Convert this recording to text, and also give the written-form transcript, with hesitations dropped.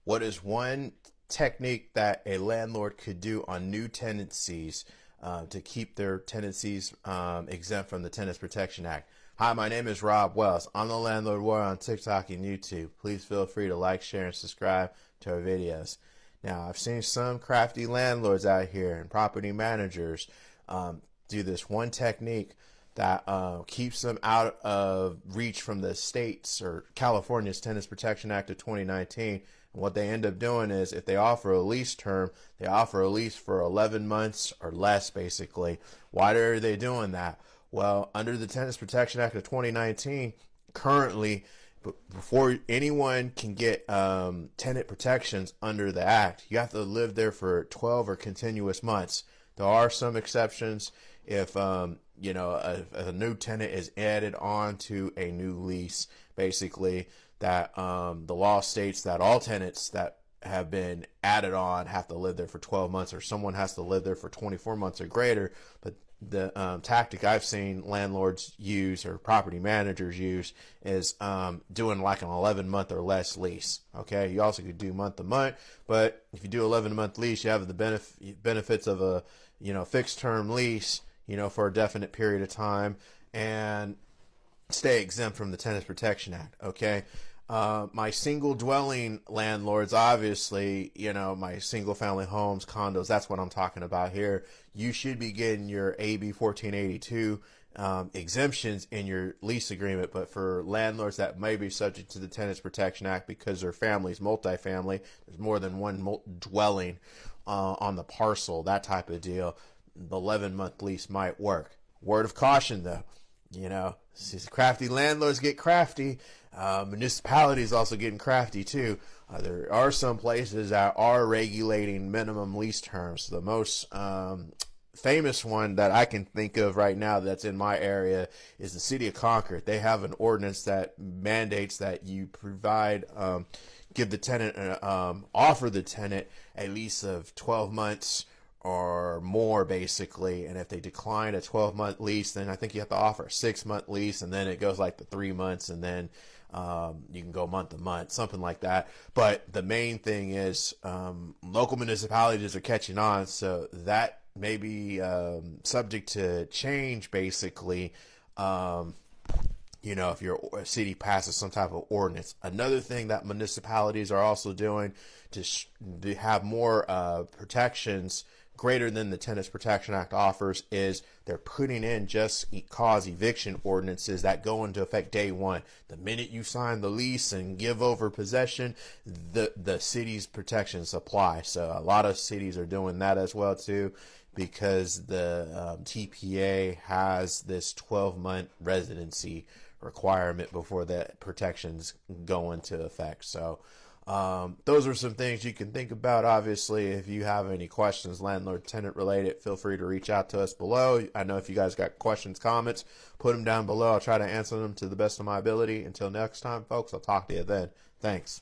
What is one technique that a landlord could do on new tenancies to keep their tenancies exempt from the Tenants Protection Act? Hi, my name is Rob Wells. I'm the Landlord Warrior on TikTok and YouTube. Please feel free to like, share, and subscribe to our videos. Now, I've seen some crafty landlords out here and property managers do this one technique that keeps them out of reach from the states or California's Tenants Protection Act of 2019. And what they end up doing is, if they offer a lease term, they offer a lease for 11 months or less, basically. Why are they doing that? Well, under the Tenants Protection Act of 2019, currently, before anyone can get tenant protections under the act, you have to live there for 12 or continuous months. There are some exceptions if you know, a new tenant is added on to a new lease, basically, that the law states that all tenants that have been added on have to live there for 12 months, or someone has to live there for 24 months or greater. But the tactic I've seen landlords use or property managers use is doing like an 11-month or less lease. Okay, you also could do month to month, but if you do 11-month lease, you have the benefits of a fixed term lease, for a definite period of time, and stay exempt from the Tenants Protection Act. Okay. My single dwelling landlords, obviously, my single family homes, condos, that's what I'm talking about here. You should be getting your AB 1482 exemptions in your lease agreement. But for landlords that may be subject to the Tenants Protection Act because their family's multifamily, there's more than one dwelling on the parcel, that type of deal, the 11-month lease might work. Word of caution, though. These crafty landlords get crafty. Municipalities also getting crafty too. There are some places that are regulating minimum lease terms. The most famous one that I can think of right now that's in my area is the city of Concord. They have an ordinance that mandates that you provide, give the tenant, offer the tenant a lease of 12 months or more, basically. And if they decline a 12-month lease, then I think you have to offer a 6-month lease, and then it goes like the 3 months, and then you can go month to month, something like that. But the main thing is local municipalities are catching on, so that may be subject to change, basically, if your city passes some type of ordinance. Another thing that municipalities are also doing to have more protections greater than the Tenants Protection Act offers is they're putting in just cause eviction ordinances that go into effect day one. The minute you sign the lease and give over possession, the city's protections apply. So a lot of cities are doing that as well too, because the TPA has this 12-month residency requirement before the protections go into effect. So those are some things you can think about. Obviously, if you have any questions, landlord tenant related, feel free to reach out to us below. I know if you guys got questions, comments, put them down below. I'll try to answer them to the best of my ability. Until next time, folks, I'll talk to you then. Thanks.